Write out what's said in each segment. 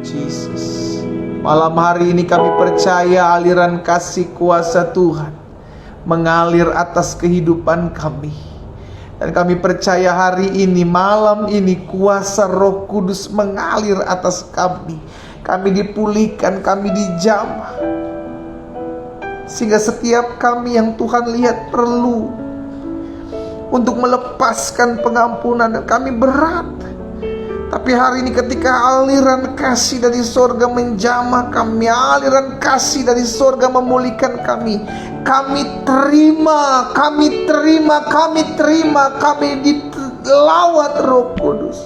Jesus. Malam hari ini kami percaya aliran kasih kuasa Tuhan mengalir atas kehidupan kami. Dan kami percaya hari ini, malam ini, kuasa Roh Kudus mengalir atas kami. Kami dipulihkan, kami dijamah. Sehingga setiap kami yang Tuhan lihat perlu untuk melepaskan pengampunan, dan kami berat. Tapi hari ini ketika aliran kasih dari sorga menjamah kami, aliran kasih dari sorga memulihkan kami, kami terima, kami dilawat Roh Kudus.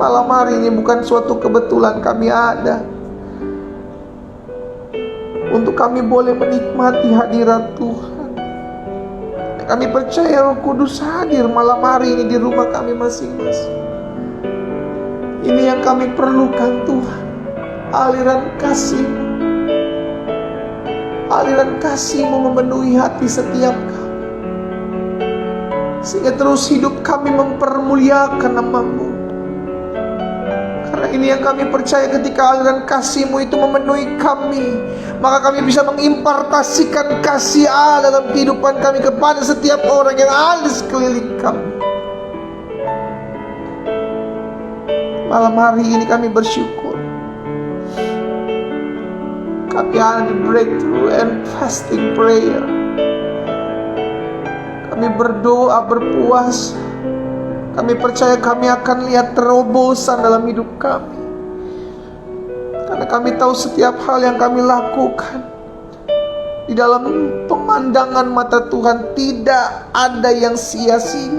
Malam hari ini bukan suatu kebetulan kami ada, untuk kami boleh menikmati hadirat Tuhan. Kami percaya Roh Kudus hadir malam hari ini di rumah kami masing-masing. Ini yang kami perlukan Tuhan, aliran kasih-Mu. Aliran kasih-Mu memenuhi hati setiap kami, sehingga terus hidup kami mempermuliakan nama-Mu. Karena ini yang kami percaya, ketika aliran kasih-Mu itu memenuhi kami, maka kami bisa mengimpartasikan kasih Allah dalam kehidupan kami kepada setiap orang yang ada di sekeliling kami. Malam hari ini kami bersyukur, kami ada di breakthrough and fasting prayer. Kami berdoa, berpuasa. Kami percaya kami akan lihat terobosan dalam hidup kami. Karena kami tahu setiap hal yang kami lakukan di dalam pemandangan mata Tuhan tidak ada yang sia-sia.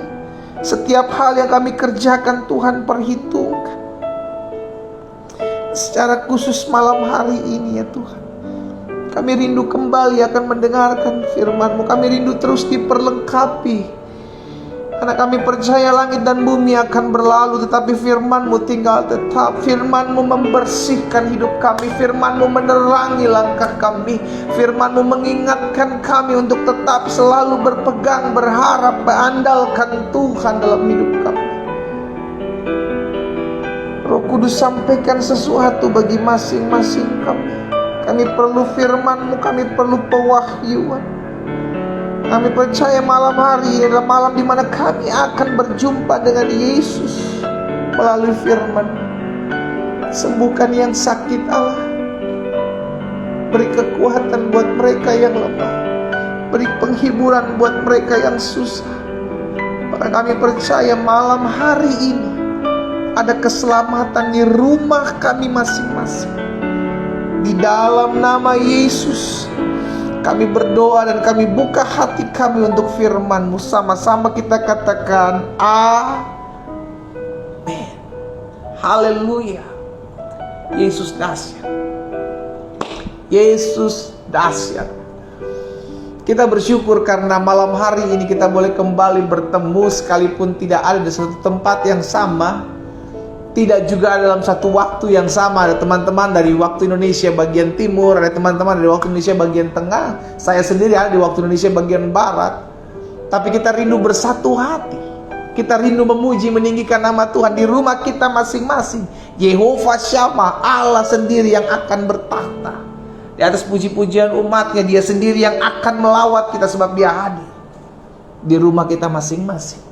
Setiap hal yang kami kerjakan Tuhan perhitungkan. Secara khusus malam hari ini ya Tuhan, kami rindu kembali akan mendengarkan firman-Mu. Kami rindu terus diperlengkapi. Karena kami percaya langit dan bumi akan berlalu, tetapi firman-Mu tinggal tetap. Firman-Mu membersihkan hidup kami. Firman-Mu menerangi langkah kami. Firman-Mu mengingatkan kami untuk tetap selalu berpegang, berharap, mengandalkan Tuhan dalam hidup kami. Roh Kudus, sampaikan sesuatu bagi masing-masing kami. Kami perlu firman-Mu, kami perlu pewahyuan. Kami percaya malam hari adalah malam di mana kami akan berjumpa dengan Yesus melalui firman. Sembuhkan yang sakit Allah. Beri kekuatan buat mereka yang lemah. Beri penghiburan buat mereka yang susah. Karena kami percaya malam hari ini ada keselamatan di rumah kami masing-masing. Di dalam nama Yesus kami berdoa dan kami buka hati kami untuk firman-Mu. Sama-sama kita katakan amin. Haleluya. Yesus dahsyat. Yesus dahsyat. Kita bersyukur karena malam hari ini kita boleh kembali bertemu, sekalipun tidak ada di satu tempat yang sama, tidak juga dalam satu waktu yang sama. Ada teman-teman dari waktu Indonesia bagian timur, ada teman-teman dari waktu Indonesia bagian tengah, saya sendiri ada di waktu Indonesia bagian barat. Tapi kita rindu bersatu hati. Kita rindu memuji, meninggikan nama Tuhan di rumah kita masing-masing. Yehova Shammah, Allah sendiri yang akan bertahta. Di atas puji-pujian umatnya, Dia sendiri yang akan melawat kita sebab Dia hadir di rumah kita masing-masing.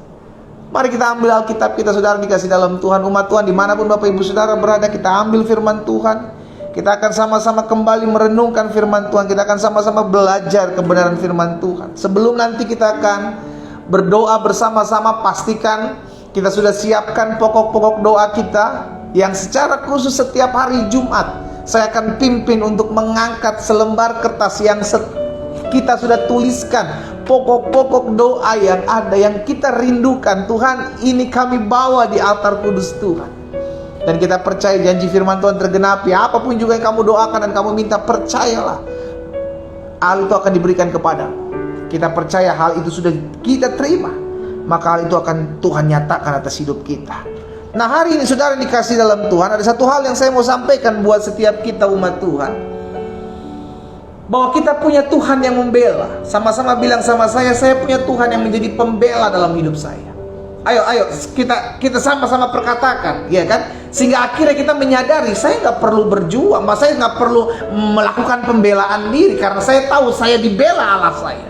Mari kita ambil Alkitab kita, saudara dikasih dalam Tuhan, umat Tuhan dimanapun Bapak Ibu Saudara berada. Kita ambil firman Tuhan. Kita akan sama-sama kembali merenungkan firman Tuhan. Kita akan sama-sama belajar kebenaran firman Tuhan. Sebelum nanti kita akan berdoa bersama-sama, pastikan kita sudah siapkan pokok-pokok doa kita yang secara khusus setiap hari Jumat saya akan pimpin untuk mengangkat selembar kertas yang kita sudah tuliskan pokok-pokok doa yang ada, yang kita rindukan. Tuhan, ini kami bawa di altar kudus Tuhan. Dan kita percaya janji firman Tuhan tergenapi. Apapun juga yang kamu doakan dan kamu minta, percayalah, hal itu akan diberikan kepadamu. Kita percaya hal itu sudah kita terima, maka hal itu akan Tuhan nyatakan atas hidup kita. Nah, hari ini saudara dikasih dalam Tuhan, ada satu hal yang saya mau sampaikan buat setiap kita umat Tuhan, bahwa kita punya Tuhan yang membela. Sama-sama bilang sama saya punya Tuhan yang menjadi pembela dalam hidup saya. Ayo kita sama-sama perkatakan, ya kan? Sehingga akhirnya kita menyadari, saya nggak perlu berjuang, saya nggak perlu melakukan pembelaan diri, karena saya tahu saya dibela Allah saya.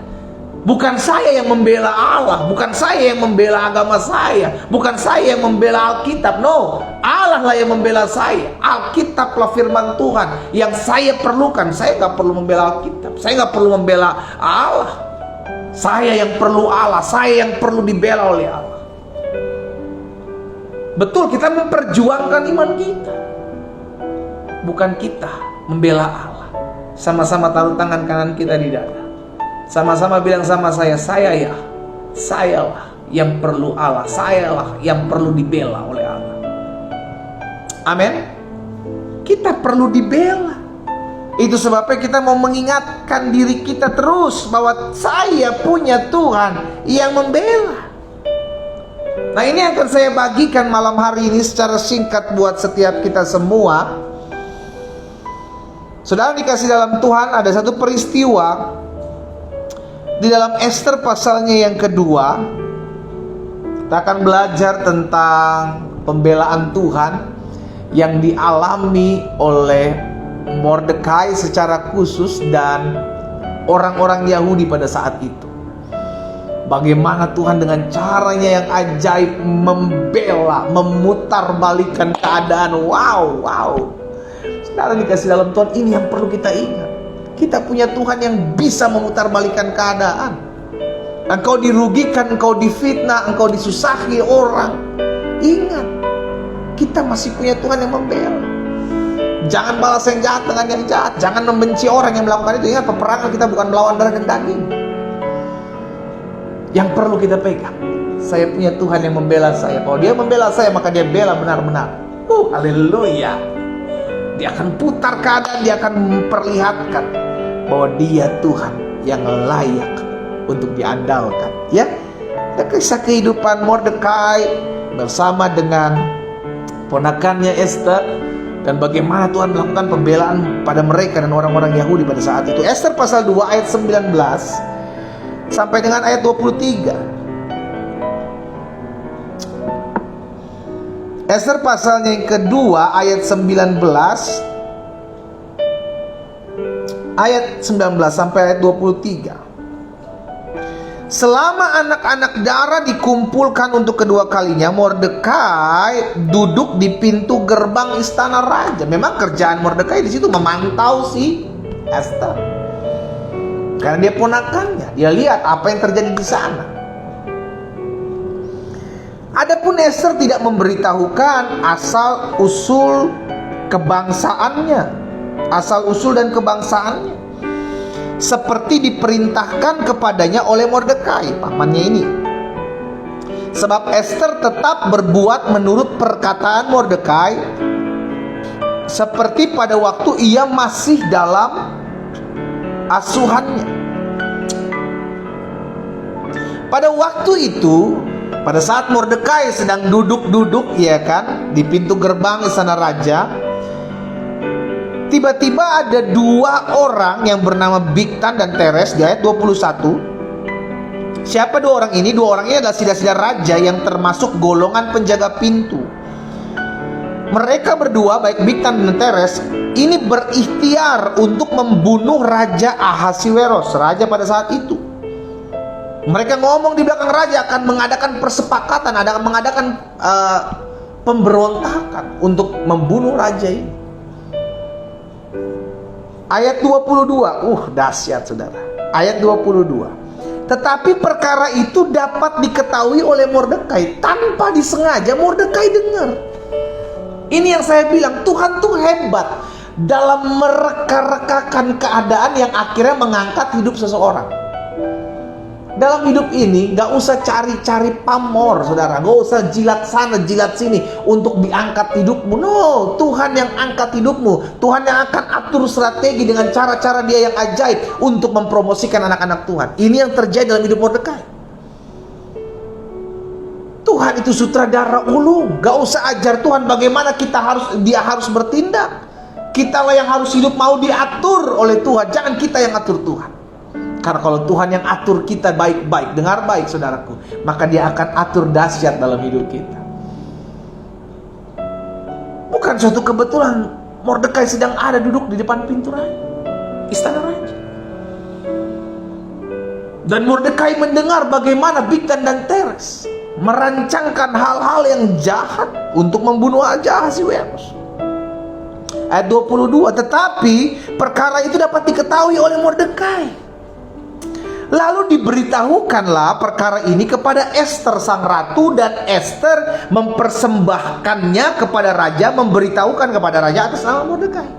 Bukan saya yang membela Allah, bukan saya yang membela agama saya, bukan saya yang membela Alkitab. No, Allah lah yang membela saya. Alkitab lah firman Tuhan yang saya perlukan. Saya nggak perlu membela Alkitab, saya nggak perlu membela Allah. Saya yang perlu Allah, saya yang perlu dibela oleh Allah. Betul, kita memperjuangkan iman kita, bukan kita membela Allah. Sama-sama taruh tangan kanan kita di dada. Sama-sama bilang sama saya ya, sayalah yang perlu Allah, sayalah yang perlu dibela oleh Allah. Amin. Kita perlu dibela. Itu sebabnya kita mau mengingatkan diri kita terus bahwa saya punya Tuhan yang membela. Nah, ini akan saya bagikan malam hari ini secara singkat buat setiap kita semua. Saudara dikasih dalam Tuhan, ada satu peristiwa di dalam Ester pasalnya yang kedua. Kita akan belajar tentang pembelaan Tuhan yang dialami oleh Mordekai secara khusus dan orang-orang Yahudi pada saat itu. Bagaimana Tuhan dengan caranya yang ajaib membela, memutarbalikkan keadaan. Wow. Saudara dikasih dalam Tuhan, ini yang perlu kita ingat. Kita punya Tuhan yang bisa memutarbalikkan keadaan. Engkau dirugikan, engkau difitnah, engkau disusahi orang, ingat, kita masih punya Tuhan yang membela. Jangan balas yang jahat dengan yang jahat. Jangan membenci orang yang melakukan itu. Ingat, peperangan kita bukan melawan darah dan daging. Yang perlu kita pegang, saya punya Tuhan yang membela saya. Kalau Dia membela saya, maka Dia bela benar-benar. Haleluya. Dia akan putar keadaan, Dia akan memperlihatkan bahwa Dia Tuhan yang layak untuk diandalkan. Ya, dan kisah kehidupan Mordekai bersama dengan ponakannya Ester, dan bagaimana Tuhan melakukan pembelaan pada mereka dan orang-orang Yahudi pada saat itu. Ester pasal 2 ayat 19 sampai dengan ayat 23. Ester pasalnya yang kedua ayat 19 sampai ayat 23. Selama anak-anak darah dikumpulkan untuk kedua kalinya, Mordekai duduk di pintu gerbang istana raja. Memang kerjaan Mordekai di situ memantau si Ester, karena dia ponakannya. Dia lihat apa yang terjadi di sana. Adapun Ester tidak memberitahukan asal usul dan kebangsaannya, seperti diperintahkan kepadanya oleh Mordekai, pamannya ini. Sebab Ester tetap berbuat menurut perkataan Mordekai, seperti pada waktu ia masih dalam asuhannya. Pada waktu itu, pada saat Mordekai sedang duduk-duduk, ya kan, di pintu gerbang istana raja, tiba-tiba ada dua orang yang bernama Bigtan dan Teres di ayat 21. Siapa dua orang ini? Dua orang ini adalah sila-sila raja yang termasuk golongan penjaga pintu. Mereka berdua, baik Bigtan dan Teres, ini berikhtiar untuk membunuh Raja Ahasiweros, raja pada saat itu. Mereka ngomong di belakang raja akan mengadakan persepakatan, mengadakan pemberontakan untuk membunuh raja ini. Ayat 22, dahsyat saudara. Ayat 22. Tetapi perkara itu dapat diketahui oleh Mordekai tanpa disengaja. Mordekai dengar. Ini yang saya bilang, Tuhan tuh hebat dalam mereka-rekakan keadaan yang akhirnya mengangkat hidup seseorang. Dalam hidup ini gak usah cari-cari pamor, saudara. Gak usah jilat sana, jilat sini untuk diangkat hidupmu. No, Tuhan yang angkat hidupmu. Tuhan yang akan atur strategi dengan cara-cara Dia yang ajaib untuk mempromosikan anak-anak Tuhan. Ini yang terjadi dalam hidup Mordekai. Tuhan itu sutradara ulung. Gak usah ajar Tuhan bagaimana Dia harus bertindak. Kitalah yang harus hidup mau diatur oleh Tuhan. Jangan kita yang atur Tuhan. Karena kalau Tuhan yang atur kita baik-baik, dengar baik saudaraku, maka Dia akan atur dahsyat dalam hidup kita. Diberitahukan suatu kebetulan Mordekai sedang ada duduk di depan pintu istana raja. Dan Mordekai mendengar bagaimana Bigtan dan Teres merancangkan hal-hal yang jahat untuk membunuh Ahasiweros. Ayat 22, tetapi perkara itu dapat diketahui oleh Mordekai. Lalu diberitahukanlah perkara ini kepada Ester sang ratu, dan Ester mempersembahkannya kepada raja, memberitahukan kepada raja atas nama Mordekai.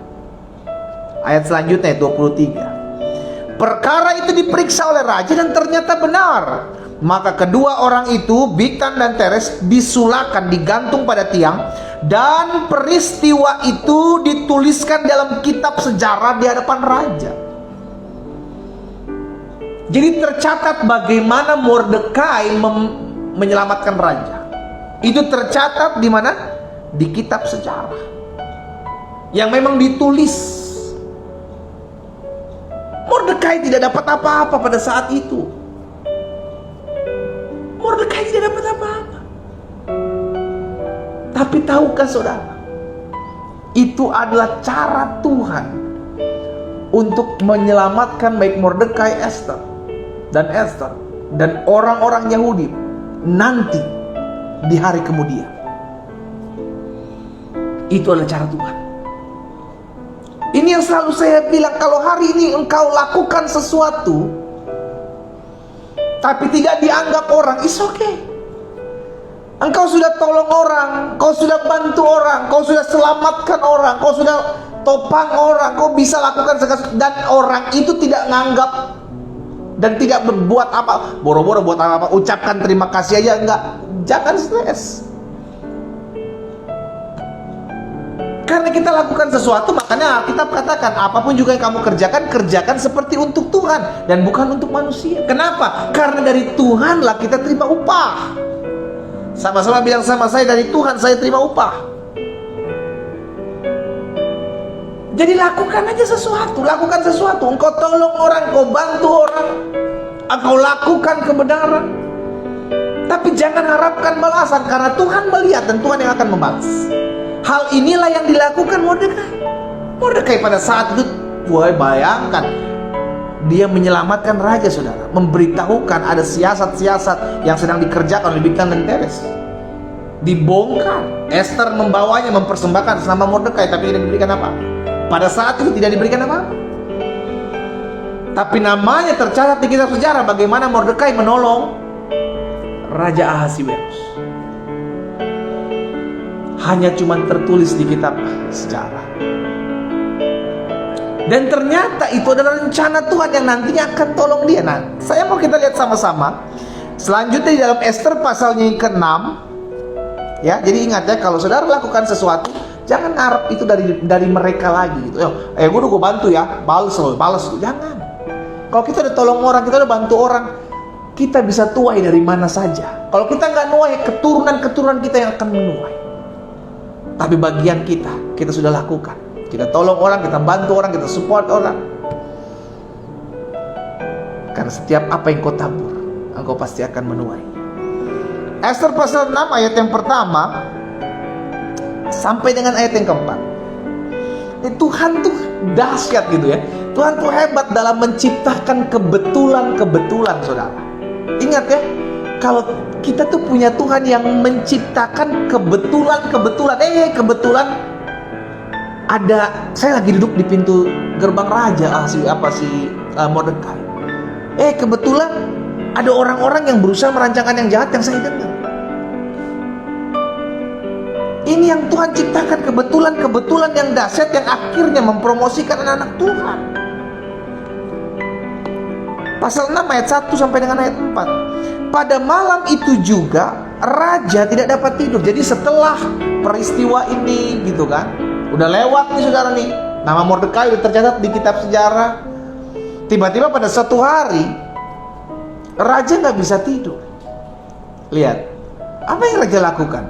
Ayat selanjutnya, ayat 23. Perkara itu diperiksa oleh raja dan ternyata benar. Maka kedua orang itu, Bigtan dan Teres, disulakan, digantung pada tiang, dan peristiwa itu dituliskan dalam kitab sejarah di hadapan raja. Jadi tercatat bagaimana Mordekai menyelamatkan raja. Itu tercatat di mana? Di kitab sejarah yang memang ditulis. Mordekai tidak dapat apa-apa pada saat itu. Mordekai tidak dapat apa-apa. Tapi tahukah saudara, itu adalah cara Tuhan untuk menyelamatkan baik Mordekai, Ester dan orang-orang Yahudi nanti di hari kemudian. Itu adalah cara Tuhan. Ini yang selalu saya bilang, kalau hari ini engkau lakukan sesuatu tapi tidak dianggap orang, it's okay. Engkau sudah tolong orang, kau sudah bantu orang, kau sudah selamatkan orang, kau sudah topang orang, kau bisa lakukan segala, dan orang itu tidak nganggap dan tidak berbuat apa, boro-boro buat apa, ucapkan terima kasih aja enggak. Jangan stres. Karena kita lakukan sesuatu, makanya Alkitab katakan apapun juga yang kamu kerjakan, kerjakan seperti untuk Tuhan dan bukan untuk manusia. Kenapa? Karena dari Tuhanlah kita terima upah. Sama-sama bilang sama saya, dari Tuhan saya terima upah. Jadi lakukan aja sesuatu, lakukan sesuatu. Engkau tolong orang, engkau bantu orang, engkau lakukan kebenaran. Tapi jangan harapkan balasan, karena Tuhan melihat dan Tuhan yang akan membalas. Hal inilah yang dilakukan Mordekai. Mordekai pada saat itu, bayangkan, dia menyelamatkan raja, saudara. Memberitahukan ada siasat-siasat yang sedang dikerjakan oleh Bigtan dan Teres. Dibongkar. Ester membawanya, mempersembahkan nama Mordekai, tapi tidak diberikan apa. Pada saat itu tidak diberikan apa. Tapi namanya tercatat di kitab sejarah bagaimana Mordekai menolong Raja Ahasiweros. Hanya cuma tertulis di kitab sejarah. Dan ternyata itu adalah rencana Tuhan yang nantinya akan tolong dia. Nah, saya mau kita lihat sama-sama. Selanjutnya di dalam Ester pasalnya yang ke-6. Ya, jadi ingat ya, kalau saudara lakukan sesuatu, jangan harap itu dari mereka lagi gitu. Gue udah gue bantu ya, balas. Jangan. Kalau kita udah tolong orang, kita udah bantu orang, kita bisa tuai dari mana saja. Kalau kita nggak nuai, keturunan kita yang akan menuai. Tapi bagian kita sudah lakukan. Kita tolong orang, kita bantu orang, kita support orang. Karena setiap apa yang kau tabur, engkau pasti akan menuai. Ester pasal 6 ayat yang pertama sampai dengan ayat yang keempat. Tuhan tuh dahsyat gitu ya. Tuhan tuh hebat dalam menciptakan kebetulan-kebetulan, saudara. Ingat ya, kalau kita tuh punya Tuhan yang menciptakan kebetulan-kebetulan. Kebetulan ada, saya lagi duduk di pintu gerbang raja, Mordekai. Kebetulan ada orang-orang yang berusaha merancangkan yang jahat yang saya dengar. Ini yang Tuhan ciptakan, kebetulan-kebetulan yang dahsyat yang akhirnya mempromosikan anak-anak Tuhan. Pasal 6 ayat 1 sampai dengan ayat 4. Pada malam itu juga raja tidak dapat tidur. Jadi setelah peristiwa ini gitu kan, udah lewat nih saudara nih, nama Mordekai udah tercatat di kitab sejarah. Tiba-tiba pada suatu hari raja nggak bisa tidur. Lihat, apa yang raja lakukan?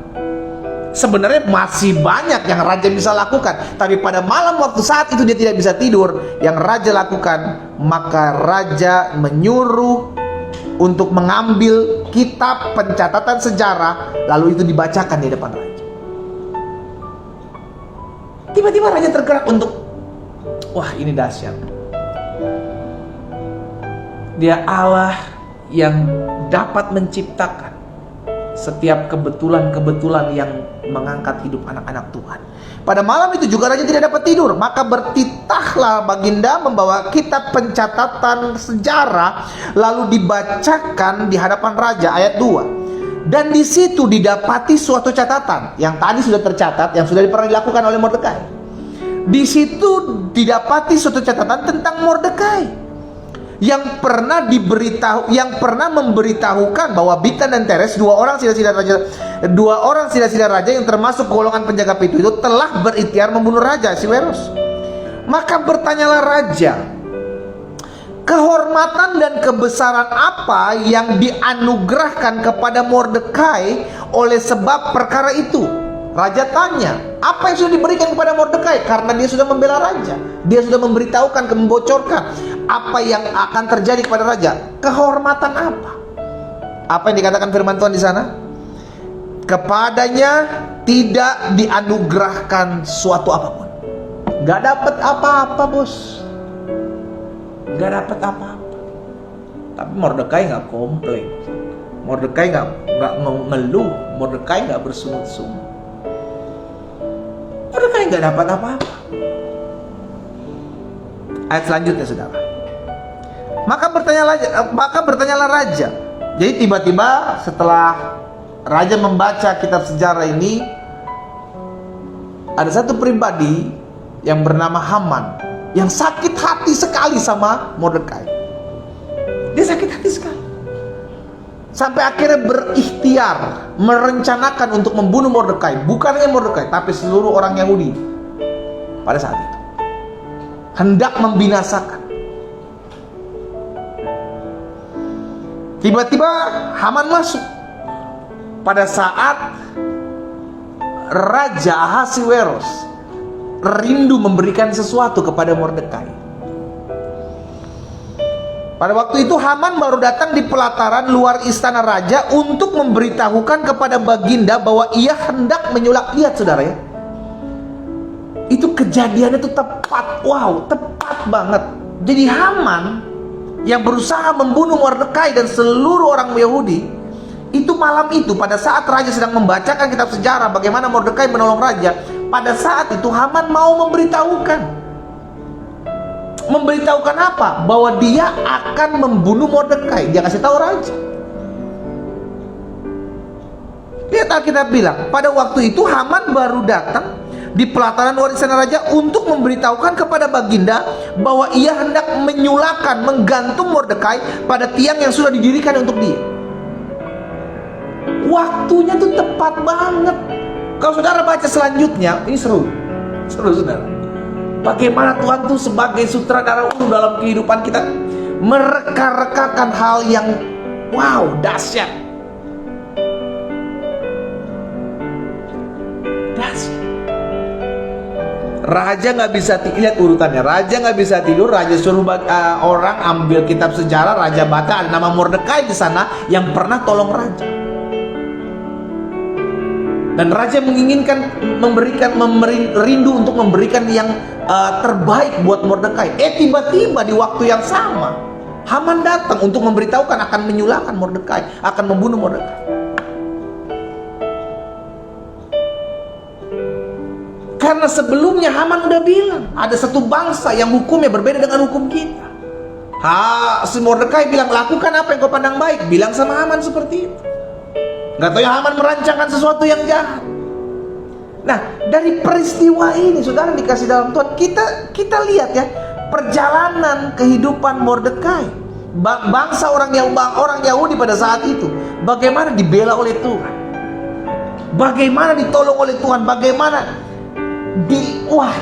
Sebenarnya masih banyak yang raja bisa lakukan, tapi pada malam waktu saat itu dia tidak bisa tidur. Yang raja lakukan, maka raja menyuruh untuk mengambil kitab pencatatan sejarah, lalu itu dibacakan di depan raja. Tiba-tiba raja tergerak untuk, wah ini dahsyat. Dia Allah yang dapat menciptakan setiap kebetulan-kebetulan yang mengangkat hidup anak-anak Tuhan. Pada malam itu juga raja tidak dapat tidur, maka bertitahlah baginda membawa kitab pencatatan sejarah, lalu dibacakan di hadapan raja. Ayat 2. Dan di situ didapati suatu catatan yang tadi sudah tercatat, yang sudah pernah dilakukan oleh Mordekai. Di situ didapati suatu catatan tentang Mordekai yang pernah memberitahukan bahwa Bigtan dan Teres, dua orang sila-sila raja yang termasuk golongan penjaga pintu itu telah berikhtiar membunuh raja Ahasuerus. Maka bertanyalah raja, kehormatan dan kebesaran apa yang dianugerahkan kepada Mordekai oleh sebab perkara itu? Raja tanya, apa yang sudah diberikan kepada Mordekai? Karena dia sudah membela raja, dia sudah memberitahukan, membocorkan apa yang akan terjadi kepada raja. Kehormatan apa? Apa yang dikatakan firman Tuhan di sana? Kepadanya tidak dianugerahkan suatu apapun. Gak dapat apa-apa, bos. Gak dapat apa-apa. Tapi Mordekai gak komplain. Mordekai gak ngeluh. Mordekai gak bersungut-sungut. Mordekai gak dapat apa-apa. Ayat selanjutnya, saudara. Maka bertanyalah raja. Jadi tiba-tiba setelah raja membaca kitab sejarah ini, ada satu pribadi yang bernama Haman yang sakit hati sekali sama Mordekai. Dia sakit hati sekali, sampai akhirnya berikhtiar merencanakan untuk membunuh Mordekai. Bukan hanya Mordekai, tapi seluruh orang Yahudi pada saat itu, hendak membinasakan. Tiba-tiba Haman masuk pada saat Raja Ahasuerus rindu memberikan sesuatu kepada Mordekai. Pada waktu itu Haman baru datang di pelataran luar istana raja untuk memberitahukan kepada baginda bahwa ia hendak menyulap. Lihat saudara ya, itu kejadiannya itu tepat. Wow, tepat banget. Jadi Haman yang berusaha membunuh Mordekai dan seluruh orang Yahudi, itu malam itu pada saat raja sedang membacakan kitab sejarah bagaimana Mordekai menolong raja, pada saat itu Haman mau memberitahukan apa? Bahwa dia akan membunuh Mordekai. Dia kasih tahu raja. Lihat Alkitab bilang, pada waktu itu Haman baru datang di pelataran luar istana raja untuk memberitahukan kepada baginda bahwa ia hendak menyulakan, menggantung Mordekai pada tiang yang sudah didirikan untuk dia. Waktunya tuh tepat banget. Kalau saudara baca selanjutnya, ini seru saudara. Bagaimana Tuhan tuh sebagai sutradara ulung dalam kehidupan kita mereka-rekakan hal yang wow, dahsyat. Raja nggak bisa lihat urutannya. Raja nggak bisa tidur. Raja suruh orang ambil kitab sejarah. Raja baca ada nama Mordekai di sana yang pernah tolong raja. Dan raja menginginkan rindu untuk memberikan yang terbaik buat Mordekai. Tiba-tiba di waktu yang sama Haman datang untuk memberitahukan akan menyulahkan Mordekai, akan membunuh Mordekai. Karena sebelumnya Haman udah bilang ada satu bangsa yang hukumnya berbeda dengan hukum kita. Si Mordekai bilang, lakukan apa yang kau pandang baik. Bilang sama Haman seperti itu. Gak tahu yang Haman merancangkan sesuatu yang jahat. Nah, dari peristiwa ini saudara dikasih dalam Tuhan, kita lihat ya perjalanan kehidupan Mordekai, bangsa orang Yahudi pada saat itu, bagaimana dibela oleh Tuhan, bagaimana ditolong oleh Tuhan, bagaimana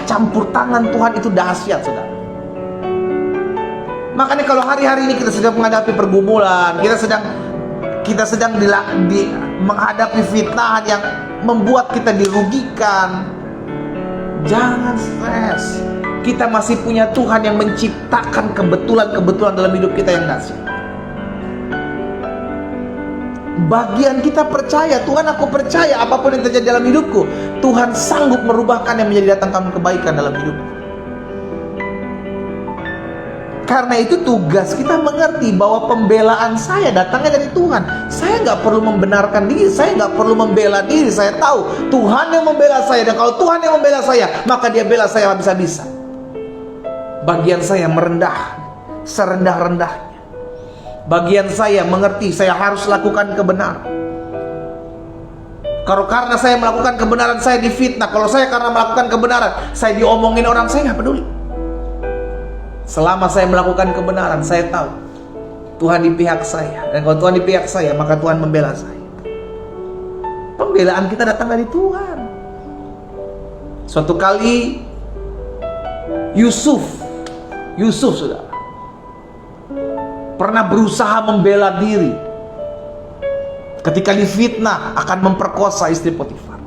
campur tangan Tuhan itu dahsyat saudara. Makanya kalau hari-hari ini kita sedang menghadapi pergumulan, kita sedang menghadapi fitnah yang membuat kita dirugikan, jangan stres. Kita masih punya Tuhan yang menciptakan kebetulan-kebetulan dalam hidup kita yang dahsyat. Bagian kita percaya, Tuhan aku percaya apapun yang terjadi dalam hidupku, Tuhan sanggup merubahkan yang menjadi datangkan kebaikan dalam hidupku. Karena itu tugas kita mengerti bahwa pembelaan saya datangnya dari Tuhan. Saya nggak perlu membenarkan diri, saya nggak perlu membela diri. Saya tahu Tuhan yang membela saya, dan kalau Tuhan yang membela saya, maka Dia bela saya habis-habisan. Bagian saya merendah, serendah-rendahnya. Bagian saya mengerti saya harus lakukan kebenaran. Kalau karena saya melakukan kebenaran saya difitnah, kalau saya karena melakukan kebenaran saya diomongin orang, saya nggak peduli. Selama saya melakukan kebenaran, saya tahu Tuhan di pihak saya. Dan kalau Tuhan di pihak saya, maka Tuhan membela saya. Pembelaan kita datang dari Tuhan. Suatu kali Yusuf saudara, pernah berusaha membela diri ketika difitnah akan memperkosa istri Potifar.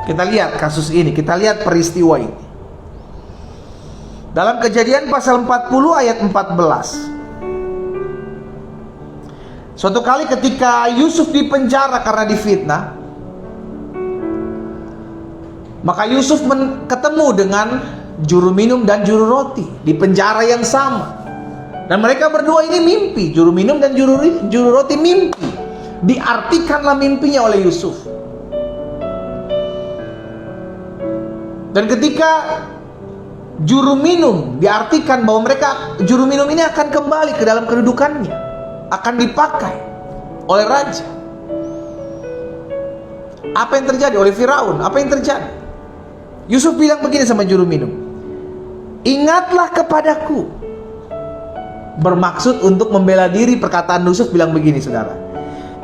Kita lihat kasus ini, kita lihat peristiwa ini dalam Kejadian pasal 40 ayat 14. Suatu kali ketika Yusuf dipenjara karena difitnah, maka Yusuf ketemu dengan juru minum dan juru roti di penjara yang sama. Dan mereka berdua ini mimpi, juru minum dan juru roti mimpi. Diartikanlah mimpinya oleh Yusuf. Dan ketika juru minum diartikan bahwa juru minum ini akan kembali ke dalam kedudukannya, akan dipakai oleh raja. Apa yang terjadi oleh Firaun? Apa yang terjadi? Yusuf bilang begini sama juru minum, ingatlah kepadaku. Bermaksud untuk membela diri. Perkataan Yusuf bilang begini saudara,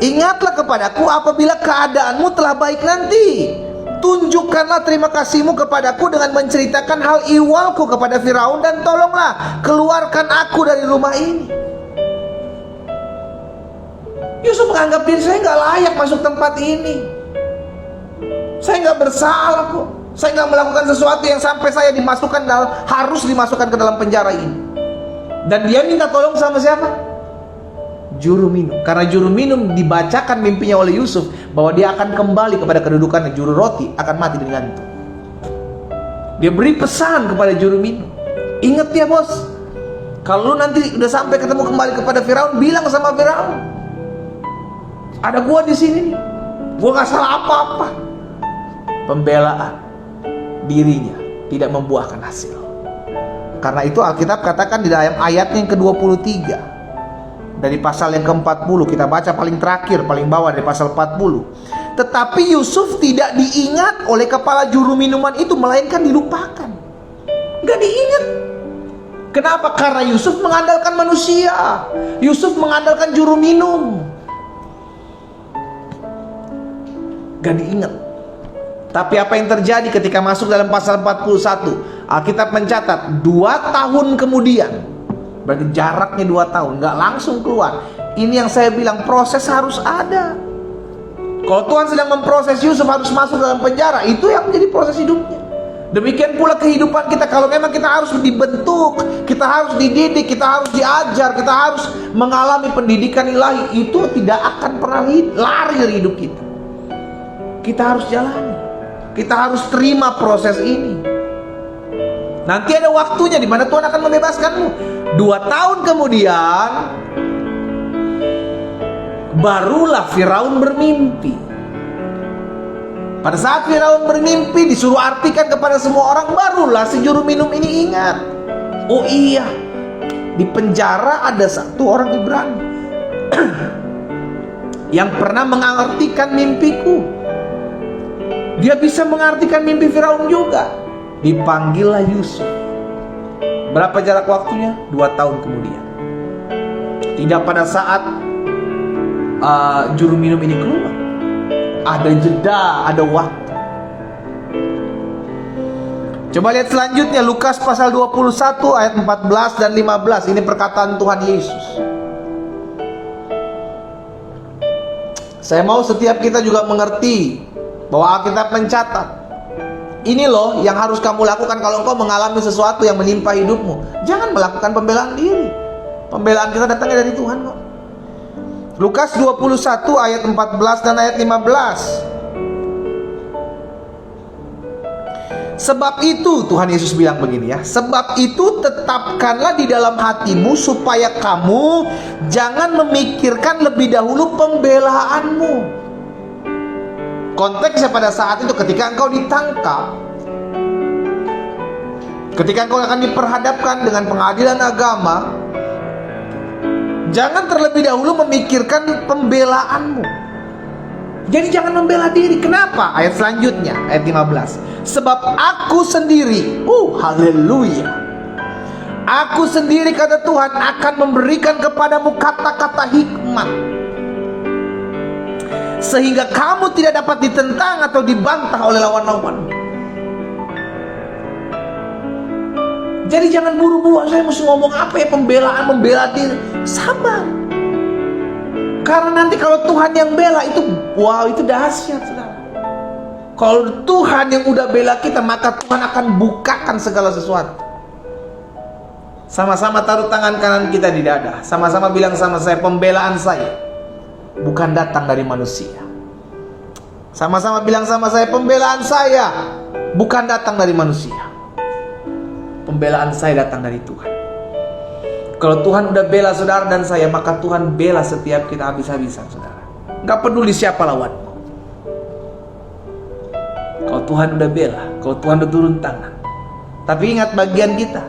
ingatlah kepadaku apabila keadaanmu telah baik nanti. Tunjukkanlah terima kasihmu kepadaku dengan menceritakan hal ihwalku kepada Firaun, dan tolonglah keluarkan aku dari rumah ini. Yusuf menganggap diri, saya nggak layak masuk tempat ini. Saya nggak bersalah kok. Saya nggak melakukan sesuatu yang sampai saya harus dimasukkan ke dalam penjara ini. Dan dia minta tolong sama siapa? Juru minum. Karena juru minum dibacakan mimpinya oleh Yusuf bahwa dia akan kembali kepada kedudukannya. Juru roti akan mati dengan itu. Dia beri pesan kepada juru minum, ingat ya bos, kalau lu nanti udah sampai ketemu kembali kepada Firaun, bilang sama Firaun, ada gua di sini nih, gua nggak salah apa-apa. Pembelaan dirinya tidak membuahkan hasil. Karena itu Alkitab katakan di dalam ayat yang ke-23 dari pasal yang ke-40, kita baca paling terakhir, paling bawah dari pasal 40. Tetapi Yusuf tidak diingat oleh kepala juru minuman itu, melainkan dilupakan. Gak diingat. Kenapa? Karena Yusuf mengandalkan manusia. Yusuf mengandalkan juru minum. Gak diingat. Tapi apa yang terjadi ketika masuk dalam pasal 41? Alkitab mencatat 2 tahun kemudian. Berarti jaraknya 2 tahun, nggak langsung keluar. Ini yang saya bilang, proses harus ada. Kalau Tuhan sedang memproses Yusuf harus masuk dalam penjara, itu yang menjadi proses hidupnya. Demikian pula kehidupan kita. Kalau memang kita harus dibentuk, kita harus dididik, kita harus diajar, kita harus mengalami pendidikan ilahi, itu tidak akan pernah lari dari hidup kita. Kita harus jalani. Kita harus terima proses ini. Nanti ada waktunya di mana Tuhan akan membebaskanmu. 2 tahun kemudian barulah Firaun bermimpi. Pada saat Firaun bermimpi, disuruh artikan kepada semua orang, barulah si juru minum ini ingat. Oh iya, di penjara ada satu orang Ibrani yang pernah mengartikan mimpiku. Dia bisa mengartikan mimpi Firaun juga. Dipanggillah Yusuf. Berapa jarak waktunya? 2 tahun kemudian. Tidak pada saat juru minum ini keluar. Ada jeda, ada waktu. Coba lihat selanjutnya, Lukas pasal 21 ayat 14 dan 15. Ini perkataan Tuhan Yesus. Saya mau setiap kita juga mengerti bahwa Alkitab mencatat, ini loh yang harus kamu lakukan kalau engkau mengalami sesuatu yang menimpa hidupmu. Jangan melakukan pembelaan diri. Pembelaan kita datangnya dari Tuhan kok. Lukas 21 ayat 14 dan ayat 15. Sebab itu, Tuhan Yesus bilang begini ya, sebab itu tetapkanlah di dalam hatimu supaya kamu jangan memikirkan lebih dahulu pembelaanmu. Konteksnya pada saat itu ketika engkau ditangkap, ketika engkau akan diperhadapkan dengan pengadilan agama, jangan terlebih dahulu memikirkan pembelaanmu. Jadi jangan membela diri. Kenapa? Ayat selanjutnya, ayat 15. Sebab aku sendiri, haleluya, aku sendiri, kata Tuhan, akan memberikan kepadamu kata-kata hikmat, sehingga kamu tidak dapat ditentang atau dibantah oleh lawan-lawan. Jadi jangan buru-buru, saya mesti ngomong apa ya, pembelaan, membela diri. Sabar. Karena nanti kalau Tuhan yang bela itu, wow, itu dahsyat, saudara. Kalau Tuhan yang udah bela kita, maka Tuhan akan bukakan segala sesuatu. Sama-sama taruh tangan kanan kita di dada. Sama-sama bilang sama saya, pembelaan saya bukan datang dari manusia. Sama-sama bilang sama saya, pembelaan saya bukan datang dari manusia. Pembelaan saya datang dari Tuhan. Kalau Tuhan udah bela saudara dan saya, maka Tuhan bela setiap kita habis-habisan, saudara. Gak peduli siapa lawanmu. Kalau Tuhan udah bela, kalau Tuhan udah turun tangan. Tapi ingat bagian kita.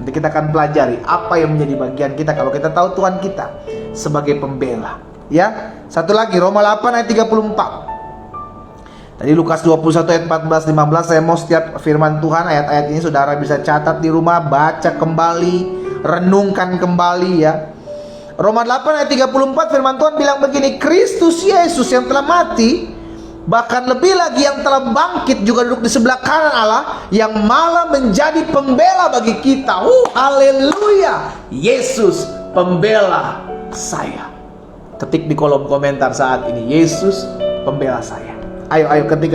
Nanti kita akan pelajari apa yang menjadi bagian kita kalau kita tahu Tuhan kita sebagai pembela. Ya, satu lagi, Roma 8 ayat 34. Tadi Lukas 21 ayat 14-15. Saya mau setiap firman Tuhan, ayat-ayat ini saudara bisa catat di rumah, baca kembali, renungkan kembali ya. Roma 8 ayat 34, firman Tuhan bilang begini, Kristus Yesus yang telah mati, bahkan lebih lagi yang telah bangkit juga duduk di sebelah kanan Allah, yang malah menjadi pembela bagi kita. Haleluya. Yesus pembela saya. Ketik di kolom komentar saat ini, Yesus pembela saya. Ayo ketik.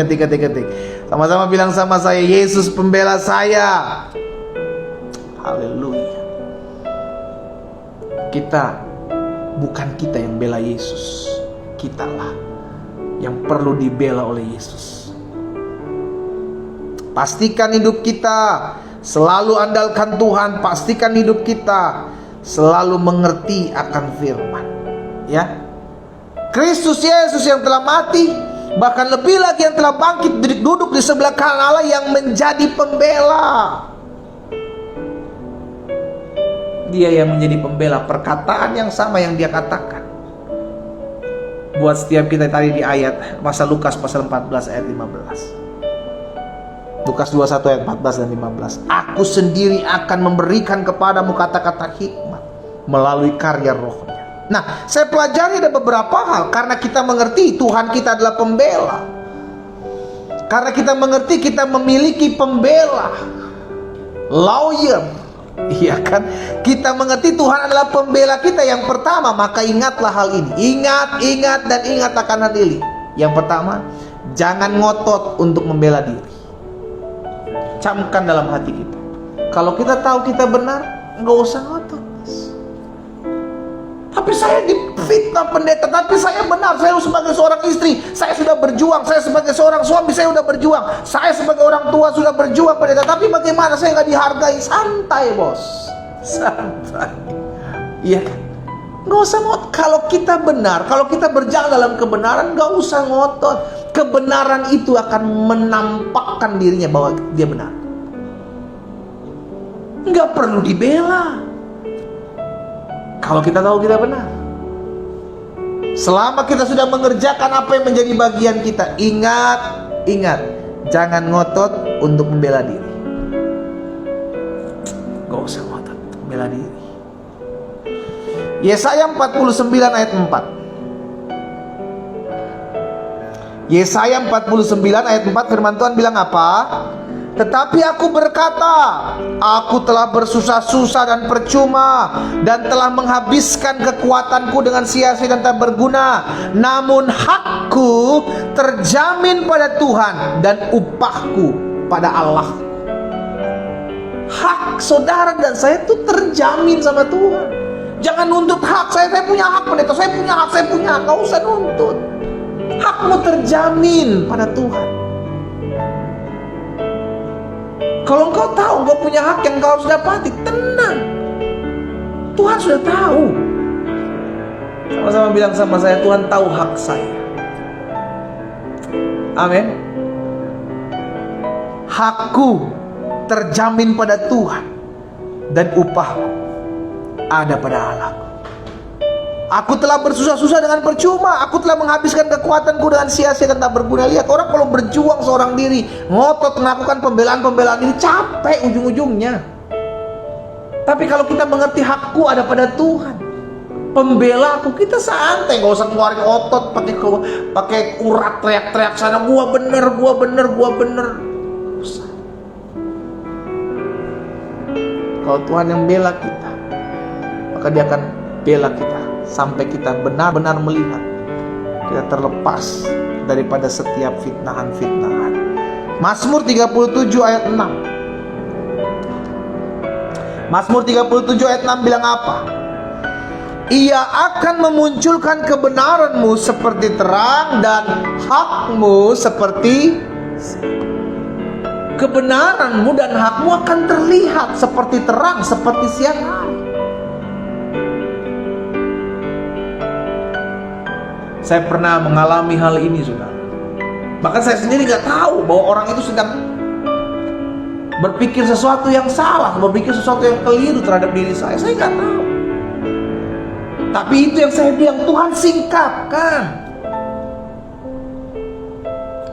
Sama-sama bilang sama saya, Yesus pembela saya. Haleluya. Bukan kita yang bela Yesus, kitalah yang perlu dibela oleh Yesus. Pastikan hidup kita selalu andalkan Tuhan. Pastikan hidup kita selalu mengerti akan firman, ya. Kristus Yesus yang telah mati, bahkan lebih lagi yang telah bangkit duduk di sebelah kanan Allah, yang menjadi pembela. Dia yang menjadi pembela. Perkataan yang sama yang dia katakan buat setiap kita tadi di ayat masa Lukas pasal 14 ayat 15. Lukas 21 ayat 14 dan 15. Aku sendiri akan memberikan kepadamu kata-kata hikmat melalui karya Roh-Nya. Nah, saya pelajari ada beberapa hal. Karena kita mengerti Tuhan kita adalah pembela, karena kita mengerti kita memiliki pembela, lawyer. Iya kan? Kita mengerti Tuhan adalah pembela kita. Yang pertama, maka ingatlah hal ini. Ingat akan hal ini. Yang pertama, jangan ngotot untuk membela diri. Camkan dalam hati kita. Kalau kita tahu kita benar, nggak usah ngotot. Tapi saya difitnah pendeta, tapi saya benar. Saya sebagai seorang istri, saya sudah berjuang. Saya sebagai seorang suami, saya sudah berjuang. Saya sebagai orang tua sudah berjuang pendeta. Tapi bagaimana saya nggak dihargai? Santai bos, santai. Iya kan? Nggak usah ngotot. Kalau kita benar, kalau kita berjalan dalam kebenaran, nggak usah ngotot. Kebenaran itu akan menampakkan dirinya bahwa dia benar. Nggak perlu dibela. Kalau kita tahu kita benar, selama kita sudah mengerjakan apa yang menjadi bagian kita, ingat, jangan ngotot untuk membela diri. Gak usah ngotot membela diri. Yesaya 49 ayat 4. Yesaya 49 ayat 4, firman Tuhan bilang apa? Tetapi aku berkata, aku telah bersusah-susah dan percuma, dan telah menghabiskan kekuatanku dengan sia-sia dan tak berguna. Namun hakku terjamin pada Tuhan, dan upahku pada Allah. Hak saudara dan saya itu terjamin sama Tuhan. Jangan nuntut hak. Saya punya hak pendeta, saya punya hak, saya punya hak. Gak usah nuntut. Hakmu terjamin pada Tuhan. Kalau engkau tahu engkau punya hak yang engkau harus dapati, tenang. Tuhan sudah tahu. Sama-sama bilang sama saya, Tuhan tahu hak saya. Amin. Hakku terjamin pada Tuhan, dan upahku ada pada Allahku. Aku telah bersusah-susah dengan percuma. Aku telah menghabiskan kekuatanku dengan sia-sia dan tak berguna. Lihat orang kalau berjuang seorang diri, ngotot melakukan pembelaan-pembelaan diri, capek ujung-ujungnya. Tapi kalau kita mengerti hakku ada pada Tuhan, pembela aku, kita santai, gak usah keluarin otot pakai urat teriak-teriak sana, gua bener. Usah. Kalau Tuhan yang bela kita, maka Dia akan bela kita sampai kita benar-benar melihat kita terlepas daripada setiap fitnahan-fitnahan. Mazmur 37 ayat 6. Mazmur 37 ayat 6 bilang apa? Ia akan memunculkan kebenaran-Mu seperti terang dan hak-Mu seperti kebenaran-Mu dan hak-Mu akan terlihat seperti terang, seperti siang hari. Saya pernah mengalami hal ini, saudara. Bahkan saya sendiri gak tahu bahwa orang itu sedang berpikir sesuatu yang salah, berpikir sesuatu yang keliru terhadap diri saya. Saya gak tahu. Tapi itu yang saya bilang, Tuhan singkapkan.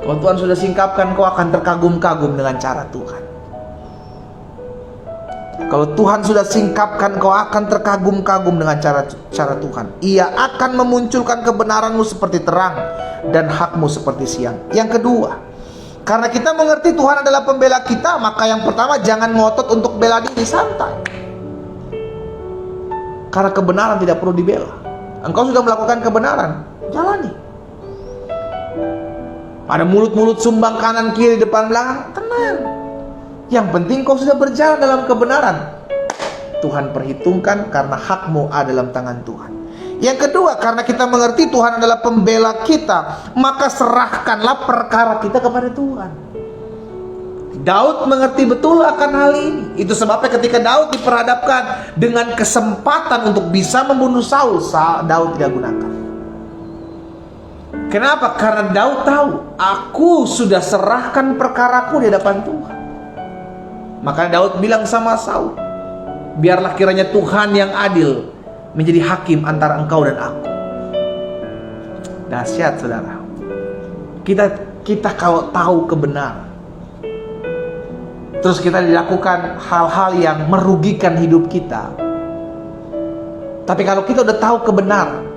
Kalau Tuhan sudah singkapkan, kau akan terkagum-kagum dengan cara Tuhan. Kalau Tuhan sudah singkapkan, kau akan terkagum-kagum dengan cara Tuhan. Ia akan memunculkan kebenaran-Mu seperti terang dan hak-Mu seperti siang. Yang kedua, karena kita mengerti Tuhan adalah pembela kita, maka yang pertama, jangan ngotot untuk bela diri, santai. Karena kebenaran tidak perlu dibela. Engkau sudah melakukan kebenaran, jalani. Ada mulut-mulut sumbang kanan kiri depan belakang, tenang. Yang penting kau sudah berjalan dalam kebenaran. Tuhan perhitungkan karena hakmu ada dalam tangan Tuhan. Yang kedua, karena kita mengerti Tuhan adalah pembela kita, maka serahkanlah perkara kita kepada Tuhan. Daud mengerti betul akan hal ini. Itu sebabnya ketika Daud diperhadapkan dengan kesempatan untuk bisa membunuh Saul, Daud tidak gunakan. Kenapa? Karena Daud tahu, aku sudah serahkan perkaraku di hadapan Tuhan. Maka Daud bilang sama Saul, biarlah kiranya Tuhan yang adil menjadi hakim antara engkau dan aku. Dahsyat, saudara. Kita kalau tahu kebenaran, terus kita dilakukan hal-hal yang merugikan hidup kita, tapi kalau kita udah tahu kebenaran,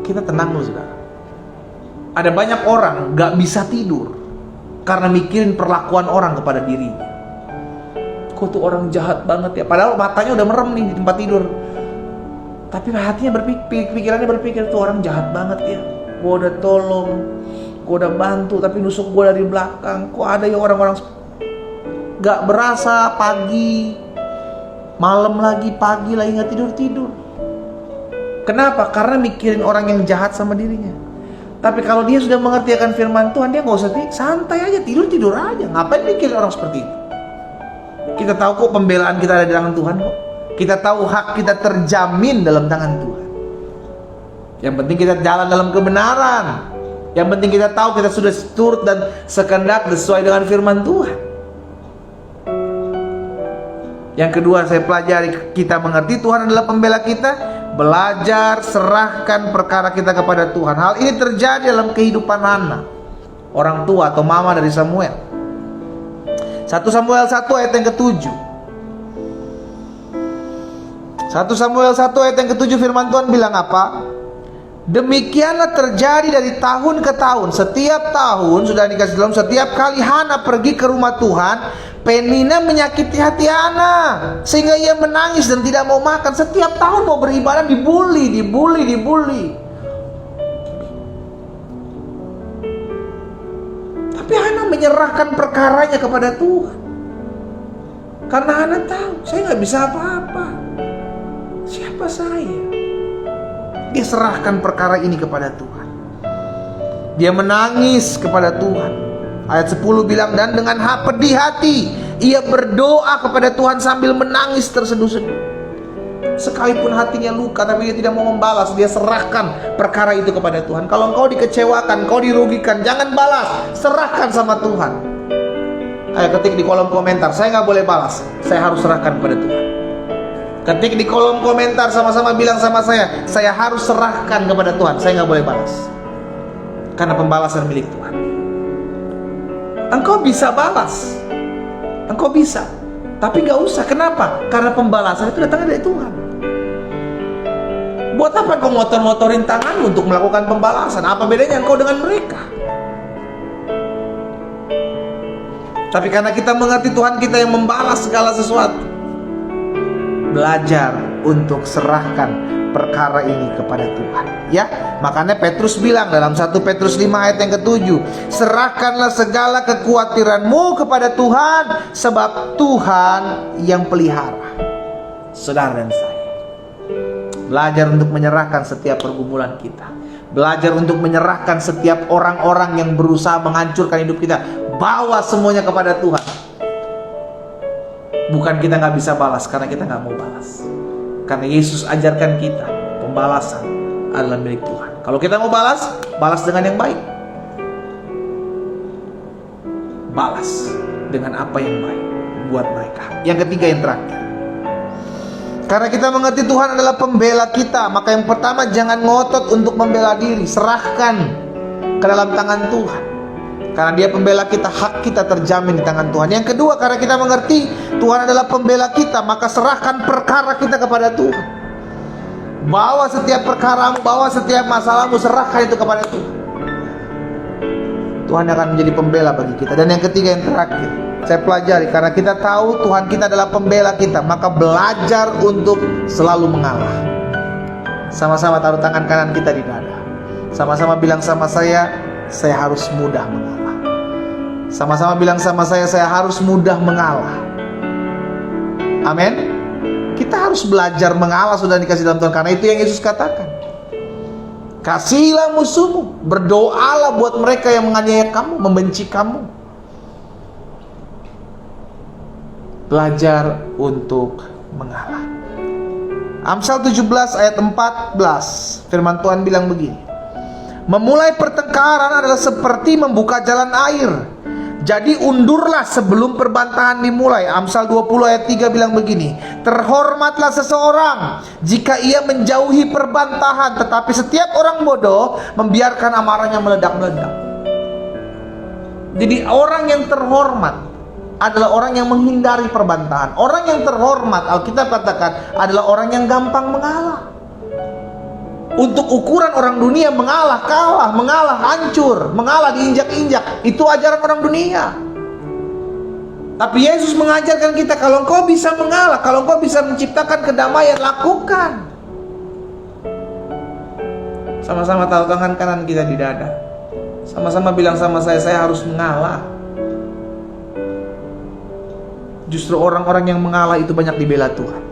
kita tenang loh, saudara. Ada banyak orang gak bisa tidur karena mikirin perlakuan orang kepada dirinya. Kok tuh orang jahat banget ya, padahal matanya udah merem nih di tempat tidur, tapi hatinya pikirannya berpikir tuh orang jahat banget ya. Gua udah tolong, gua udah bantu, tapi nusuk gua dari belakang. Kok ada ya orang-orang gak berasa, pagi malam lagi, pagi lagi gak tidur-tidur. Kenapa? Karena mikirin orang yang jahat sama dirinya. Tapi kalau dia sudah mengerti akan firman Tuhan, dia gak usah santai aja, tidur aja. Ngapain mikirin orang seperti itu? Kita tahu kok pembelaan kita ada di tangan Tuhan kok. Kita tahu hak kita terjamin dalam tangan Tuhan. Yang penting kita jalan dalam kebenaran. Yang penting kita tahu kita sudah turut dan sekendak sesuai dengan firman Tuhan. Yang kedua saya pelajari, kita mengerti Tuhan adalah pembela kita. Belajar serahkan perkara kita kepada Tuhan. Hal ini terjadi dalam kehidupan Hana, orang tua atau mama dari Samuel. 1 Samuel 1 ayat yang ke-7. 1 Samuel 1 ayat yang ke-7 firman Tuhan bilang apa? Demikianlah terjadi dari tahun ke tahun. Setiap tahun sudah dikasih dalam, setiap kali Hana pergi ke rumah Tuhan, Penina menyakiti hati Hana sehingga ia menangis dan tidak mau makan. Setiap tahun mau beribadah dibully. Tapi Hana menyerahkan perkaranya kepada Tuhan. Karena Hana tahu, saya gak bisa apa-apa. Siapa saya? Dia serahkan perkara ini kepada Tuhan. Dia menangis kepada Tuhan. Ayat 10 bilang, dan dengan pedih hati ia berdoa kepada Tuhan sambil menangis terseduh-seduh. Sekalipun hatinya luka, tapi dia tidak mau membalas. Dia serahkan perkara itu kepada Tuhan. Kalau engkau dikecewakan, engkau dirugikan, jangan balas, serahkan sama Tuhan. Ayo ketik di kolom komentar, saya nggak boleh balas, saya harus serahkan kepada Tuhan. Ketik di kolom komentar, sama-sama bilang sama saya harus serahkan kepada Tuhan, saya nggak boleh balas, karena pembalasan milik Tuhan. Engkau bisa balas, engkau bisa, tapi nggak usah. Kenapa? Karena pembalasan itu datangnya dari Tuhan. Buat apa engkau ngotor-ngotorin tangan untuk melakukan pembalasan? Apa bedanya engkau dengan mereka? Tapi karena kita mengerti Tuhan kita yang membalas segala sesuatu, belajar untuk serahkan perkara ini kepada Tuhan, ya. Makanya Petrus bilang dalam 1 Petrus 5 ayat yang ke-7, serahkanlah segala kekhawatiranmu kepada Tuhan, sebab Tuhan yang pelihara saudara dan saya. Belajar untuk menyerahkan setiap pergumulan kita. Belajar untuk menyerahkan setiap orang-orang yang berusaha menghancurkan hidup kita. Bawa semuanya kepada Tuhan. Bukan kita nggak bisa balas, karena kita nggak mau balas. Karena Yesus ajarkan kita, pembalasan adalah milik Tuhan. Kalau kita mau balas, balas dengan yang baik. Balas dengan apa yang baik buat mereka. Yang ketiga, yang terakhir, karena kita mengerti Tuhan adalah pembela kita, maka yang pertama, jangan ngotot untuk membela diri. Serahkan ke dalam tangan Tuhan. Karena dia pembela kita, hak kita terjamin di tangan Tuhan. Yang kedua, karena kita mengerti Tuhan adalah pembela kita, maka serahkan perkara kita kepada Tuhan. Bawa setiap perkaramu, bawa setiap masalahmu, serahkan itu kepada Tuhan. Tuhan akan menjadi pembela bagi kita. Dan yang ketiga, yang terakhir, saya pelajari, karena kita tahu Tuhan kita adalah pembela kita, maka belajar untuk selalu mengalah. Sama-sama taruh tangan kanan kita di dada. Sama-sama bilang sama saya harus mudah mengalah. Sama-sama bilang sama saya harus mudah mengalah. Amin. Kita harus belajar mengalah, sudah dikasih dalam Tuhan. Karena itu yang Yesus katakan, kasihilah musuhmu, berdoalah buat mereka yang menganiaya kamu, membenci kamu. Belajar untuk mengalah. Amsal 17 ayat 14, firman Tuhan bilang begini, memulai pertengkaran adalah seperti membuka jalan air, jadi undurlah sebelum perbantahan dimulai. Amsal 20 ayat 3 bilang begini, terhormatlah seseorang jika ia menjauhi perbantahan, tetapi setiap orang bodoh membiarkan amarahnya meledak-meledak. Jadi orang yang terhormat adalah orang yang menghindari perbantahan. Orang yang terhormat, Alkitab katakan, adalah orang yang gampang mengalah. Untuk ukuran orang dunia, mengalah, kalah, mengalah, hancur, mengalah, diinjak-injak, itu ajaran orang dunia. Tapi Yesus mengajarkan kita, kalau engkau bisa mengalah, kalau engkau bisa menciptakan kedamaian, lakukan. Sama-sama taruh tangan kanan kita di dada. Sama-sama bilang sama saya harus mengalah. Justru orang-orang yang mengalah itu banyak dibela Tuhan.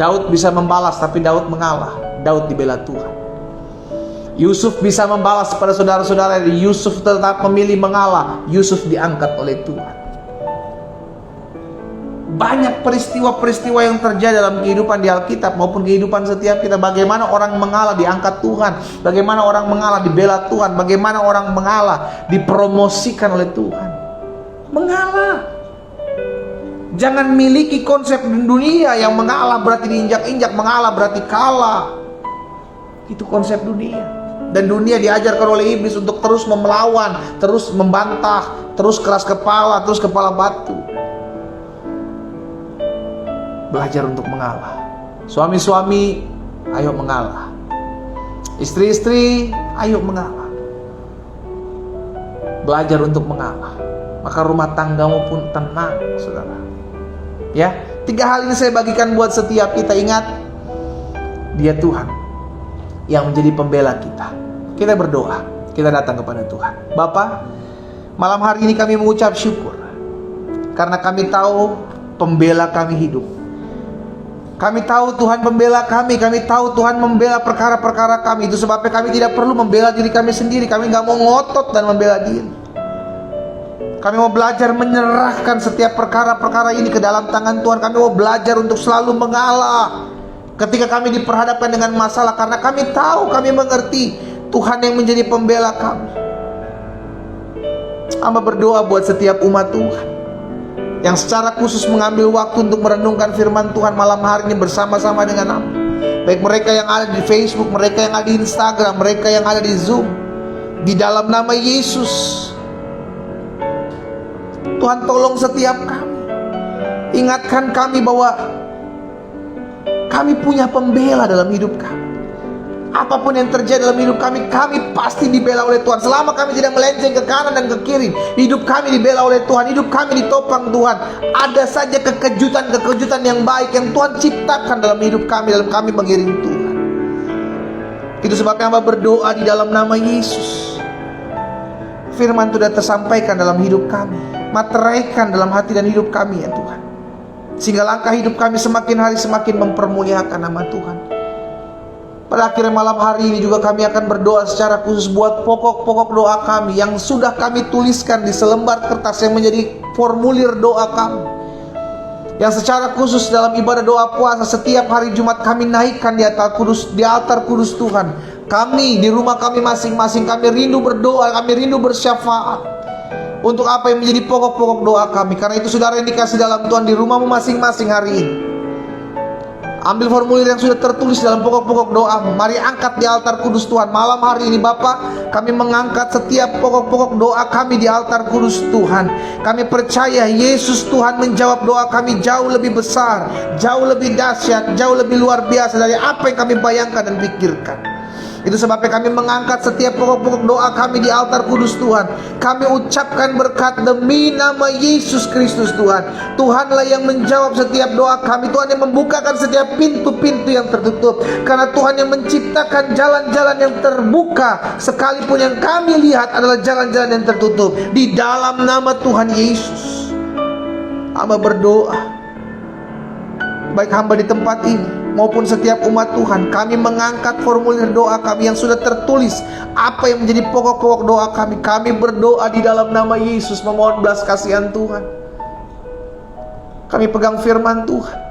Daud bisa membalas, tapi Daud mengalah. Daud dibela Tuhan. Yusuf bisa membalas kepada saudara-saudara, Yusuf tetap memilih mengalah. Yusuf diangkat oleh Tuhan. Banyak peristiwa-peristiwa yang terjadi dalam kehidupan di Alkitab maupun kehidupan setiap kita. Bagaimana orang mengalah diangkat Tuhan, bagaimana orang mengalah dibela Tuhan, bagaimana orang mengalah dipromosikan oleh Tuhan. Mengalah. Jangan miliki konsep dunia yang mengalah berarti diinjak-injak, mengalah berarti kalah. Itu konsep dunia. Dan dunia diajarkan oleh iblis untuk terus melawan, terus membantah, terus keras kepala, terus kepala batu. Belajar untuk mengalah. Suami-suami, ayo mengalah. Istri-istri, ayo mengalah. Belajar untuk mengalah, maka rumah tanggamu pun tenang, saudara. Ya, 3 hal ini saya bagikan buat setiap kita. Ingat, dia Tuhan yang menjadi pembela kita. Kita berdoa, kita datang kepada Tuhan. Bapa, malam hari ini kami mengucap syukur karena kami tahu pembela kami hidup. Kami tahu Tuhan membela kami tahu Tuhan membela perkara-perkara kami. Itu sebabnya kami tidak perlu membela diri kami sendiri. Kami gak mau ngotot dan membela diri. Kami mau belajar menyerahkan setiap perkara-perkara ini ke dalam tangan Tuhan. Kami mau belajar untuk selalu mengalah ketika kami diperhadapkan dengan masalah, karena kami tahu, kami mengerti Tuhan yang menjadi pembela kami. Hamba berdoa buat setiap umat Tuhan yang secara khusus mengambil waktu untuk merenungkan firman Tuhan malam hari ini bersama-sama dengan hamba. Baik mereka yang ada di Facebook, mereka yang ada di Instagram, mereka yang ada di Zoom. Di dalam nama Yesus, Tuhan tolong setiap kami. Ingatkan kami bahwa kami punya pembela dalam hidup kami. Apapun yang terjadi dalam hidup kami, kami pasti dibela oleh Tuhan. Selama kami tidak melenceng ke kanan dan ke kiri, hidup kami dibela oleh Tuhan. Hidup kami ditopang Tuhan. Ada saja kekejutan-kekejutan yang baik yang Tuhan ciptakan dalam hidup kami, dalam kami mengiring Tuhan. Itu sebabnya hamba berdoa di dalam nama Yesus. Firman itu sudah tersampaikan dalam hidup kami, materaikan dalam hati dan hidup kami ya Tuhan, sehingga langkah hidup kami semakin hari semakin mempermuliakan nama Tuhan. Pada akhirnya malam hari ini juga kami akan berdoa secara khusus buat pokok-pokok doa kami yang sudah kami tuliskan di selembar kertas yang menjadi formulir doa kami, yang secara khusus dalam ibadah doa puasa setiap hari Jumat kami naikkan di altar kudus Tuhan. Kami di rumah kami masing-masing, kami rindu berdoa, kami rindu bersyafaat untuk apa yang menjadi pokok-pokok doa kami. Karena itu saudara yang dikasih dalam Tuhan, di rumahmu masing-masing hari ini, ambil formulir yang sudah tertulis dalam pokok-pokok doamu. Mari angkat di altar kudus Tuhan. Malam hari ini Bapa, kami mengangkat setiap pokok-pokok doa kami di altar kudus Tuhan. Kami percaya Yesus Tuhan menjawab doa kami jauh lebih besar, jauh lebih dahsyat, jauh lebih luar biasa dari apa yang kami bayangkan dan pikirkan. Itu sebabnya kami mengangkat setiap pokok-pokok doa kami di altar kudus Tuhan. Kami ucapkan berkat demi nama Yesus Kristus Tuhan. Tuhanlah yang menjawab setiap doa kami. Tuhan yang membukakan setiap pintu-pintu yang tertutup. Karena Tuhan yang menciptakan jalan-jalan yang terbuka, sekalipun yang kami lihat adalah jalan-jalan yang tertutup. Di dalam nama Tuhan Yesus, hamba berdoa, baik hamba di tempat ini maupun setiap umat Tuhan, kami mengangkat formulir doa kami yang sudah tertulis apa yang menjadi pokok-pokok doa kami. Kami berdoa di dalam nama Yesus, memohon belas kasihan Tuhan. Kami pegang firman Tuhan.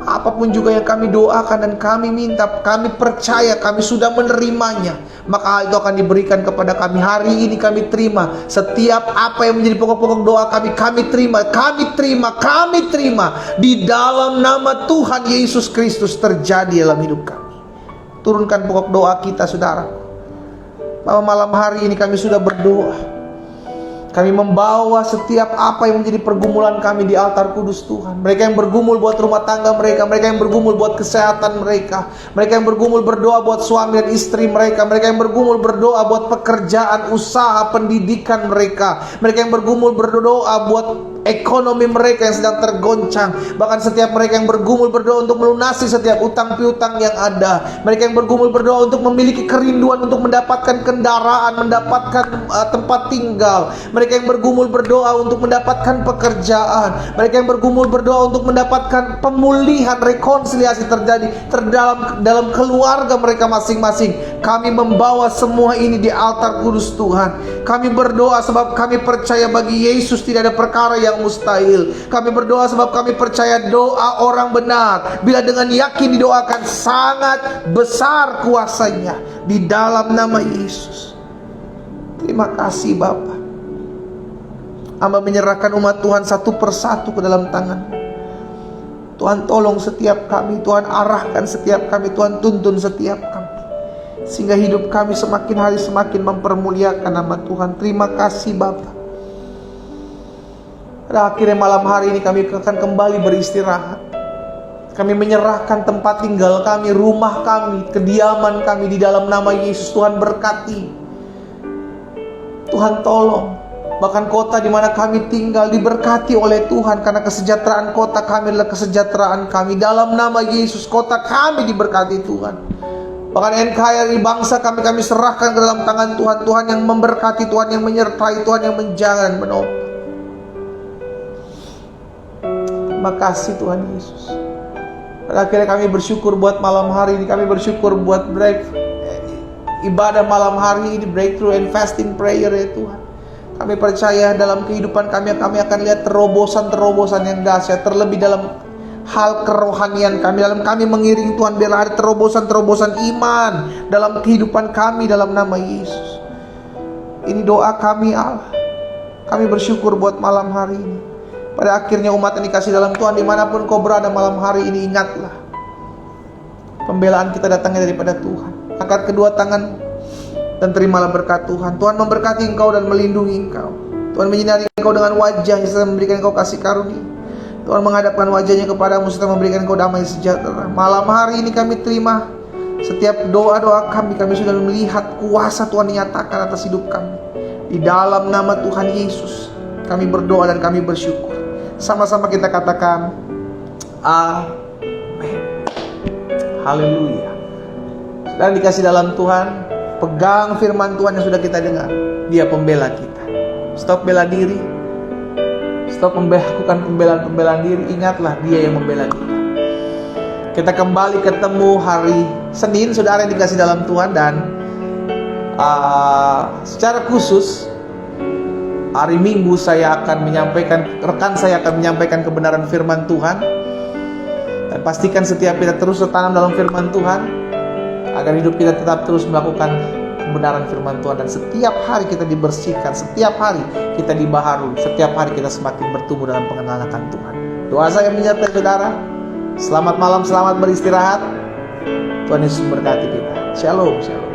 Apapun juga yang kami doakan dan kami minta, kami percaya kami sudah menerimanya, maka hal itu akan diberikan kepada kami. Hari ini kami terima setiap apa yang menjadi pokok-pokok doa kami. Kami terima di dalam nama Tuhan Yesus Kristus terjadi dalam hidup kami. Turunkan pokok doa kita saudara. Bahwa malam hari ini kami sudah berdoa. Kami membawa setiap apa yang menjadi pergumulan kami di altar kudus Tuhan. Mereka yang bergumul buat rumah tangga mereka, mereka yang bergumul buat kesehatan mereka, mereka yang bergumul berdoa buat suami dan istri mereka, mereka yang bergumul berdoa buat pekerjaan, usaha, pendidikan mereka, mereka yang bergumul berdoa buat ekonomi mereka yang sedang tergoncang. Bahkan setiap mereka yang bergumul berdoa untuk melunasi setiap utang piutang yang ada. Mereka yang bergumul berdoa untuk memiliki kerinduan untuk mendapatkan kendaraan, mendapatkan tempat tinggal. Mereka yang bergumul berdoa untuk mendapatkan pekerjaan. Mereka yang bergumul berdoa untuk mendapatkan pemulihan, rekonsiliasi terjadi dalam keluarga mereka masing-masing. Kami membawa semua ini di altar kudus Tuhan. Kami berdoa sebab kami percaya bagi Yesus tidak ada perkara yang mustahil. Kami berdoa sebab kami percaya doa orang benar, bila dengan yakin didoakan, sangat besar kuasanya di dalam nama Yesus. Terima kasih Bapa. Hamba menyerahkan umat Tuhan satu persatu ke dalam tangan. Tuhan tolong setiap kami, Tuhan arahkan setiap kami, Tuhan tuntun setiap kami, sehingga hidup kami semakin hari semakin mempermuliakan nama Tuhan. Terima kasih Bapa. Pada akhirnya malam hari ini kami akan kembali beristirahat. Kami menyerahkan tempat tinggal kami, rumah kami, kediaman kami di dalam nama Yesus. Tuhan berkati, Tuhan tolong. Bahkan kota di mana kami tinggal diberkati oleh Tuhan, karena kesejahteraan kota kami adalah kesejahteraan kami. Dalam nama Yesus, kota kami diberkati Tuhan. Bahkan NKRI bangsa kami serahkan ke dalam tangan Tuhan. Tuhan yang memberkati, Tuhan yang menyertai, Tuhan yang menjaga dan menopang. Terima kasih Tuhan Yesus. Pada akhirnya kami bersyukur buat malam hari ini. Kami bersyukur buat ibadah malam hari ini, breakthrough and fasting prayer ya Tuhan. Kami percaya dalam kehidupan kami akan lihat terobosan-terobosan yang dahsyat. Terlebih dalam hal kerohanian kami, dalam kami mengiring Tuhan, biarlah ada terobosan-terobosan iman dalam kehidupan kami dalam nama Yesus. Ini doa kami Allah. Kami bersyukur buat malam hari ini. Pada akhirnya umat yang dikasih dalam Tuhan, dimanapun kau berada malam hari ini, ingatlah pembelaan kita datangnya daripada Tuhan. Angkat kedua tangan dan terimalah berkat Tuhan. Tuhan memberkati engkau dan melindungi engkau. Tuhan menyinari engkau dengan wajah serta memberikan engkau kasih karunia. Tuhan menghadapkan wajahnya kepadamu serta memberikan engkau damai sejahtera. Malam hari ini kami terima setiap doa-doa kami. Kami sudah melihat kuasa Tuhan dinyatakan atas hidup kami. Di dalam nama Tuhan Yesus kami berdoa dan kami bersyukur. Sama-sama kita katakan amin. Haleluya. Dan dikasih dalam Tuhan, pegang firman Tuhan yang sudah kita dengar. Dia pembela kita. Stop bela diri. Stop melakukan pembelaan diri. Ingatlah dia yang membela kita. Kita kembali ketemu hari Senin, saudara yang dikasih dalam Tuhan. Dan secara khusus hari Minggu rekan saya akan menyampaikan kebenaran firman Tuhan. Dan pastikan setiap kita terus tertanam dalam firman Tuhan, agar hidup kita tetap terus melakukan kebenaran firman Tuhan. Dan setiap hari kita dibersihkan, setiap hari kita dibaharui, setiap hari kita semakin bertumbuh dalam pengenalan akan Tuhan. Doa saya menyertai saudara. Selamat malam, selamat beristirahat. Tuhan Yesus memberkati kita. Shalom, shalom.